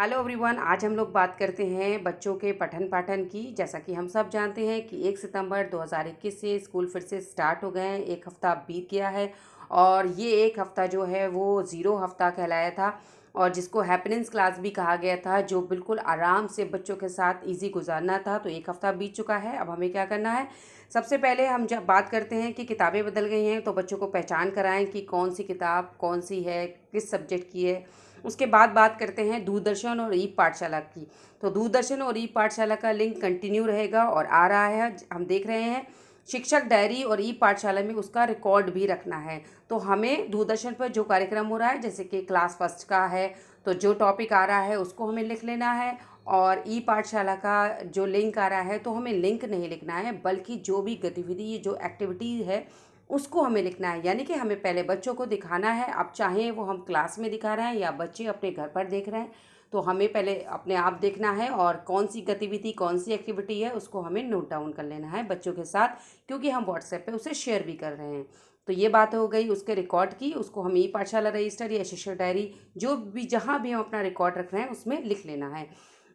Hello everyone. आज हम लोग बात करते हैं बच्चों के पठन पाठन की। जैसा कि हम सब जानते हैं कि 1 सितंबर 2021 से स्कूल फिर से स्टार्ट हो गए हैं। एक हफ़्ता बीत गया है और ये एक हफ़्ता जो है वो ज़ीरो हफ़्ता कहलाया था और जिसको हैपनिंग्स क्लास भी कहा गया था, जो बिल्कुल आराम से बच्चों के साथ इजी गुजारना था। तो एक हफ़्ता बीत चुका है। अब हमें क्या करना है? सबसे पहले हम जब बात करते हैं कि किताबें बदल गई हैं, तो बच्चों को पहचान कराएं कि कौन सी किताब कौन सी है, किस सब्जेक्ट की है। उसके बाद बात करते हैं दूरदर्शन और ई पाठशाला की। तो दूरदर्शन और ई पाठशाला का लिंक कंटिन्यू रहेगा और आ रहा है, हम देख रहे हैं। शिक्षक डायरी और ई पाठशाला में उसका रिकॉर्ड भी रखना है। तो हमें दूरदर्शन पर जो कार्यक्रम हो रहा है, जैसे कि क्लास फर्स्ट का है, तो जो टॉपिक आ रहा है उसको हमें लिख लेना है। और ई पाठशाला का जो लिंक आ रहा है, तो हमें लिंक नहीं लिखना है, बल्कि जो भी गतिविधि, जो एक्टिविटी है, उसको हमें लिखना है। यानी कि हमें पहले बच्चों को दिखाना है। अब चाहे वो हम क्लास में दिखा रहे हैं या बच्चे अपने घर पर देख रहे हैं, तो हमें पहले अपने आप देखना है और कौन सी गतिविधि, कौन सी एक्टिविटी है, उसको हमें नोट डाउन कर लेना है बच्चों के साथ, क्योंकि हम व्हाट्सएप पे उसे शेयर भी कर रहे हैं। तो ये बात हो गई उसके रिकॉर्ड की। उसको हम ई पाठशाला रजिस्टर या शिक्षक डायरी, जो भी जहाँ भी हम अपना रिकॉर्ड रख रहे हैं, उसमें लिख लेना है।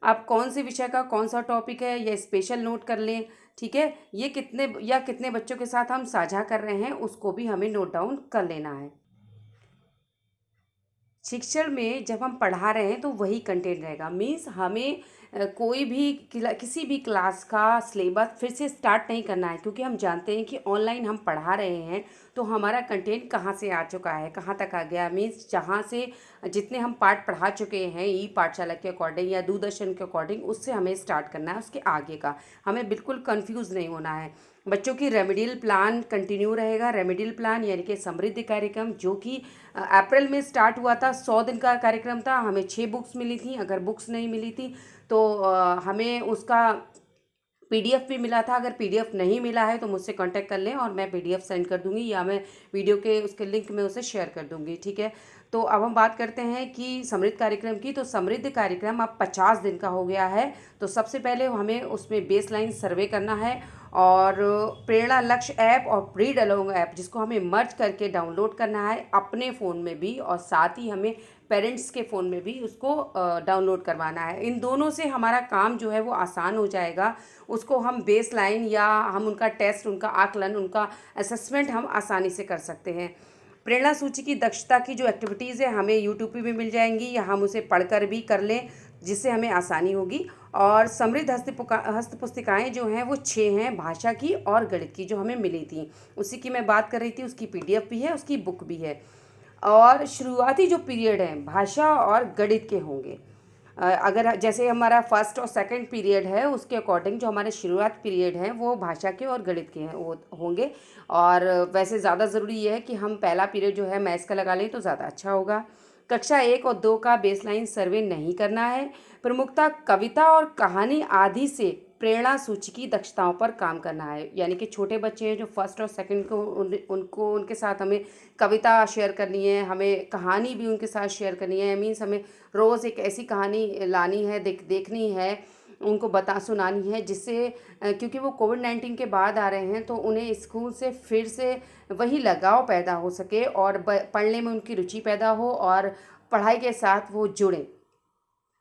आप कौन से विषय का कौन सा टॉपिक है, या स्पेशल नोट कर लें। ठीक है, ये कितने बच्चों के साथ हम साझा कर रहे हैं, उसको भी हमें नोट डाउन कर लेना है। शिक्षण में जब हम पढ़ा रहे हैं तो वही कंटेंट रहेगा। मीन्स हमें कोई भी किसी भी क्लास का सिलेबस फिर से स्टार्ट नहीं करना है, क्योंकि हम जानते हैं कि ऑनलाइन हम पढ़ा रहे हैं। तो हमारा कंटेंट कहाँ से आ चुका है, कहाँ तक आ गया। मीन्स जहाँ से जितने हम पाठ पढ़ा चुके हैं ई पाठशाला के अकॉर्डिंग या दूरदर्शन के अकॉर्डिंग, उससे हमें स्टार्ट करना है। उसके आगे का हमें बिल्कुल कंफ्यूज नहीं होना है। बच्चों की रेमेडियल प्लान कंटिन्यू रहेगा। रेमेडियल प्लान यानी कि समृद्धि कार्यक्रम, जो कि अप्रैल में स्टार्ट हुआ था। 100 दिन का कार्यक्रम था। हमें 6 बुक्स मिली थी। अगर बुक्स नहीं मिली थी तो हमें उसका पीडीएफ भी मिला था। अगर पीडीएफ नहीं मिला है तो मुझसे कांटेक्ट कर लें और मैं पीडीएफ सेंड कर दूंगी, या मैं वीडियो के उसके लिंक में उसे शेयर कर दूंगी। ठीक है। तो अब हम बात करते हैं कि समृद्ध कार्यक्रम की। तो समृद्ध कार्यक्रम अब 50 दिन का हो गया है। तो सबसे पहले हमें उसमें बेसलाइन सर्वे करना है और प्रेरणा लक्ष्य ऐप और रीड अलोंग ऐप, जिसको हमें मर्ज करके डाउनलोड करना है अपने फ़ोन में भी, और साथ ही हमें पेरेंट्स के फ़ोन में भी उसको डाउनलोड करवाना है। इन दोनों से हमारा काम जो है वो आसान हो जाएगा। उसको हम बेस लाइन या हम उनका टेस्ट, उनका आकलन, उनका असेसमेंट हम आसानी से कर सकते हैं। प्रेरणा सूची की दक्षता की जो एक्टिविटीज़ है हमें यूट्यूब पे भी मिल जाएंगी, या हम उसे पढ़कर भी कर लें, जिससे हमें आसानी होगी। और समृद्ध हस्त पुस्तिकाएँ जो हैं वो 6 हैं, भाषा की और गणित की, जो हमें मिली थी। उसी की मैं बात कर रही थी। उसकी पीडीएफ भी है, उसकी बुक भी है। और शुरुआती जो पीरियड हैं भाषा और गणित के होंगे। अगर जैसे हमारा फर्स्ट और सेकंड पीरियड है, उसके अकॉर्डिंग जो हमारे शुरुआत पीरियड हैं वो भाषा के और गणित के हैं, वो होंगे। और वैसे ज़्यादा ज़रूरी ये है कि हम पहला पीरियड जो है मैथ्स का लगा लें तो ज़्यादा अच्छा होगा। कक्षा 1 और 2 का बेसलाइन सर्वे नहीं करना है। प्रमुखता कविता और कहानी आदि से प्रेरणा सूची की दक्षताओं पर काम करना है। यानी कि छोटे बच्चे हैं जो फर्स्ट और सेकंड को उनको उनके साथ हमें कविता शेयर करनी है, हमें कहानी भी उनके साथ शेयर करनी है। मीन्स हमें रोज़ एक ऐसी कहानी लानी है, देखनी है, उनको सुनानी है, जिससे क्योंकि वो कोविड-19 के बाद आ रहे हैं, तो उन्हें स्कूल से फिर से वही लगाव पैदा हो सके और पढ़ने में उनकी रुचि पैदा हो और पढ़ाई के साथ वो जुड़ें।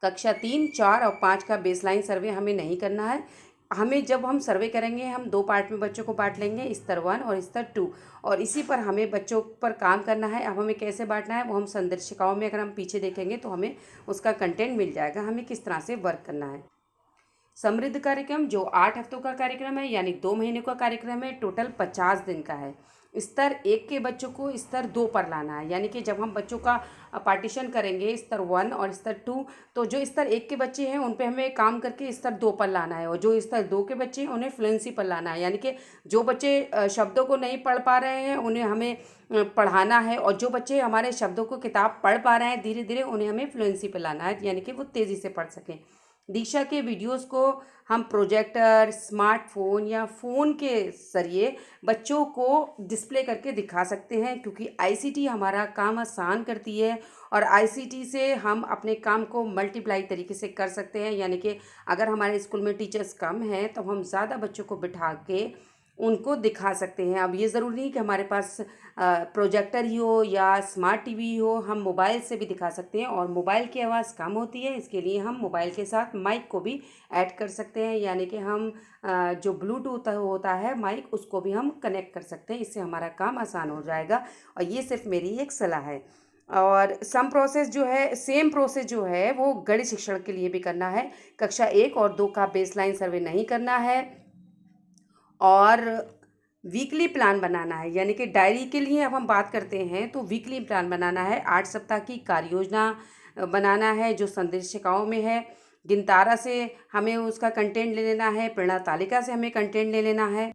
कक्षा 3, 4 और 5 का बेसलाइन सर्वे हमें नहीं करना है। हमें जब हम सर्वे करेंगे, हम 2 पार्ट में बच्चों को बांट लेंगे, स्तर 1 और स्तर 2, और इसी पर हमें बच्चों पर काम करना है। अब हमें कैसे बांटना है वो हम संदर्शिकाओं में अगर हम पीछे देखेंगे तो हमें उसका कंटेंट मिल जाएगा, हमें किस तरह से वर्क करना है। समृद्ध कार्यक्रम जो 8 हफ्तों का कार्यक्रम है, यानी 2 महीने का कार्यक्रम है, टोटल 50 दिन का है। स्तर 1 के बच्चों को स्तर 2 पर लाना है। यानी कि जब हम बच्चों का पार्टीशन करेंगे स्तर 1 और स्तर 2, तो जो स्तर 1 के बच्चे हैं उन पे हमें काम करके स्तर 2 पर लाना है, और जो स्तर 2 के बच्चे हैं उन्हें फ्लुएंसी पर लाना है। यानी कि जो बच्चे शब्दों को नहीं पढ़ पा रहे हैं उन्हें हमें पढ़ाना है, और जो बच्चे हमारे शब्दों को किताब पढ़ पा रहे हैं धीरे धीरे, उन्हें हमें फ्लुएंसी पर लाना है, यानी कि वो तेज़ी से पढ़ सकें। दीक्षा के वीडियोस को हम प्रोजेक्टर, स्मार्टफोन या फ़ोन के ज़रिए बच्चों को डिस्प्ले करके दिखा सकते हैं, क्योंकि आईसीटी हमारा काम आसान करती है, और आईसीटी से हम अपने काम को मल्टीप्लाई तरीके से कर सकते हैं। यानी कि अगर हमारे स्कूल में टीचर्स कम हैं तो हम ज़्यादा बच्चों को बिठा के उनको दिखा सकते हैं। अब ये ज़रूरी नहीं कि हमारे पास प्रोजेक्टर ही हो या स्मार्ट टीवी ही हो, हम मोबाइल से भी दिखा सकते हैं। और मोबाइल की आवाज़ कम होती है, इसके लिए हम मोबाइल के साथ माइक को भी ऐड कर सकते हैं, यानी कि हम जो ब्लूटूथ होता है माइक, उसको भी हम कनेक्ट कर सकते हैं। इससे हमारा काम आसान हो जाएगा। और ये सिर्फ मेरी एक सलाह है। और सम प्रोसेस जो है, सेम प्रोसेस जो है वो गणित शिक्षण के लिए भी करना है। कक्षा 1 और 2 का बेसलाइन सर्वे नहीं करना है। और वीकली प्लान बनाना है, यानी कि डायरी के लिए अब हम बात करते हैं तो वीकली प्लान बनाना है। 8 सप्ताह की कार्य योजना बनाना है जो संदेशिकाओं में है। गिनतारा से हमें उसका कंटेंट ले लेना है, प्रेरणा तालिका से हमें कंटेंट ले लेना है।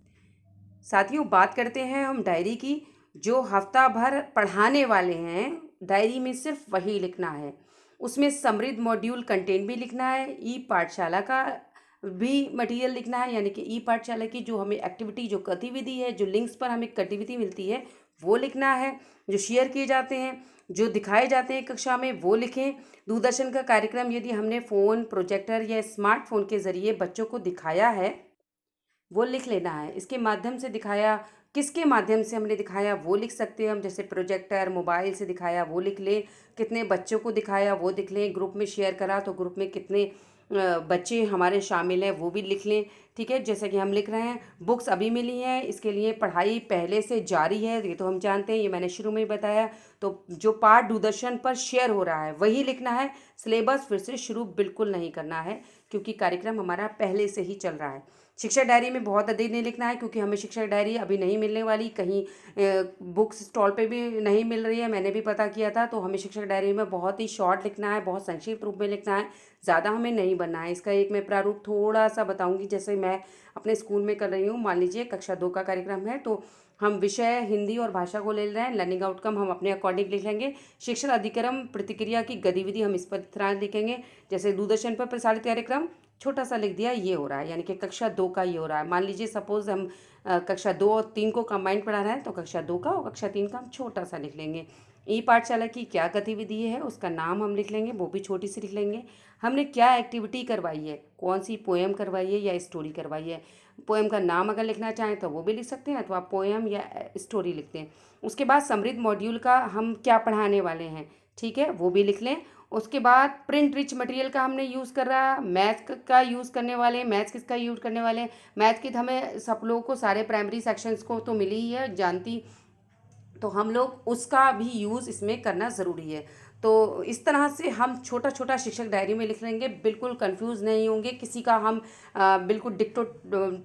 साथियों, बात करते हैं हम डायरी की। जो हफ्ता भर पढ़ाने वाले हैं, डायरी में सिर्फ वही लिखना है। उसमें समृद्ध मॉड्यूल कंटेंट भी लिखना है, ई पाठशाला का भी मटेरियल लिखना है, यानी कि ई पाठशाला की जो हमें एक्टिविटी, जो गतिविधि है, जो लिंक्स पर हमें गतिविधि मिलती है वो लिखना है। जो शेयर किए जाते हैं, जो दिखाए जाते हैं कक्षा में, वो लिखें। दूरदर्शन का कार्यक्रम यदि हमने फ़ोन, प्रोजेक्टर या स्मार्टफोन के ज़रिए बच्चों को दिखाया है, वो लिख लेना है। इसके माध्यम से दिखाया, किसके माध्यम से हमने दिखाया वो लिख सकते हैं हम, जैसे प्रोजेक्टर, मोबाइल से दिखाया वो लिख लें, कितने बच्चों को दिखाया वो लिख लें, ग्रुप में शेयर करा तो ग्रुप में कितने बच्चे हमारे शामिल हैं वो भी लिख लें। ठीक है, जैसे कि हम लिख रहे हैं, बुक्स अभी मिली हैं, इसके लिए पढ़ाई पहले से जारी है, ये तो हम जानते हैं, ये मैंने शुरू में ही बताया। तो जो पाठ दूरदर्शन पर शेयर हो रहा है वही लिखना है। सिलेबस फिर से शुरू बिल्कुल नहीं करना है, क्योंकि कार्यक्रम हमारा पहले से ही चल रहा है। शिक्षक डायरी में बहुत अधिक नहीं लिखना है, क्योंकि हमें शिक्षक डायरी अभी नहीं मिलने वाली, कहीं बुक्स स्टॉल पे भी नहीं मिल रही है, मैंने भी पता किया था। तो हमें शिक्षक डायरी में बहुत ही शॉर्ट लिखना है, बहुत संक्षिप्त रूप में लिखना है, ज़्यादा हमें नहीं बनना है। इसका एक मैं प्रारूप थोड़ा सा बताऊंगी, जैसे मैं अपने स्कूल में कर रही हूँ। मान लीजिए कक्षा 2 का कार्यक्रम है, तो हम विषय हिंदी और भाषा को ले रहे हैं। लर्निंग आउटकम हम अपने अकॉर्डिंग लिख लेंगे। शिक्षण अधिक्रम प्रतिक्रिया की गतिविधि हम इस पर तरह लिखेंगे। जैसे दूरदर्शन पर प्रसारित कार्यक्रम छोटा सा लिख दिया, ये हो रहा है, यानी कि कक्षा 2 का ये हो रहा है। मान लीजिए सपोज हम कक्षा 2 और 3 को कंबाइंड पढ़ा रहे हैं, तो कक्षा 2 का और कक्षा 3 का हम छोटा सा लिख लेंगे। ई पाठशाला की क्या गतिविधि है उसका नाम हम लिख लेंगे, वो भी छोटी सी लिख लेंगे। हमने क्या एक्टिविटी करवाई है, कौन सी पोएम करवाई है या स्टोरी करवाई है। पोएम का नाम अगर लिखना चाहें तो वो भी लिख सकते हैं, अथवा पोएम या स्टोरी लिखते हैं। उसके बाद समृद्ध मॉड्यूल का हम क्या पढ़ाने वाले हैं, ठीक है, वो भी लिख लें। उसके बाद प्रिंट रिच मटेरियल का हमने यूज़ कर रहा है, मैथ का यूज़ करने वाले हैं। मैथ्स किसका यूज़ करने वाले हैं, मैथ की तो हमें सब लोगों को, सारे प्राइमरी सेक्शंस को तो मिली ही है जानती, तो हम लोग उसका भी यूज़ इसमें करना ज़रूरी है। तो इस तरह से हम छोटा छोटा शिक्षक डायरी में लिख लेंगे, बिल्कुल कंफ्यूज नहीं होंगे। किसी का हम बिल्कुल डिक्टो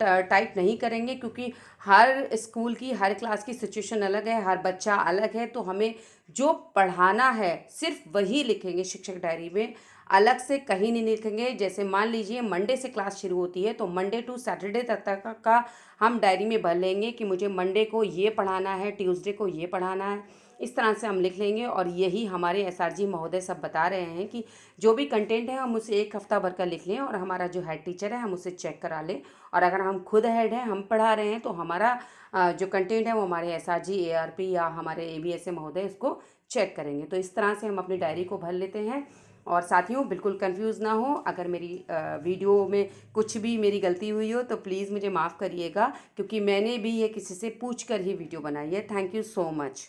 टाइप नहीं करेंगे, क्योंकि हर स्कूल की, हर क्लास की सिचुएशन अलग है, हर बच्चा अलग है। तो हमें जो पढ़ाना है सिर्फ वही लिखेंगे शिक्षक डायरी में, अलग से कहीं नहीं लिखेंगे। जैसे मान लीजिए मंडे से क्लास शुरू होती है, तो मंडे टू सैटरडे तक का हम डायरी में भर लेंगे कि मुझे मंडे को ये पढ़ाना है, ट्यूसडे को ये पढ़ाना है। इस तरह से हम लिख लेंगे। और यही हमारे एसआरजी महोदय सब बता रहे हैं कि जो भी कंटेंट है हम उसे एक हफ्ता भर का लिख लें, और हमारा जो हेड टीचर है हम उसे चेक करा लें। और अगर हम खुद हेड हैं, हम पढ़ा रहे हैं, तो हमारा जो कंटेंट है वो हमारे एसआरजी, एआरपी या हमारे एबीएसए महोदय उसको चेक करेंगे। तो इस तरह से हम अपनी डायरी को भर लेते हैं। और साथियों, बिल्कुल कंफ्यूज ना हो। अगर मेरी वीडियो में कुछ भी मेरी गलती हुई हो तो प्लीज़ मुझे माफ़ करिएगा, क्योंकि मैंने भी ये किसी से पूछ कर ही वीडियो बनाई है। Thank you so much.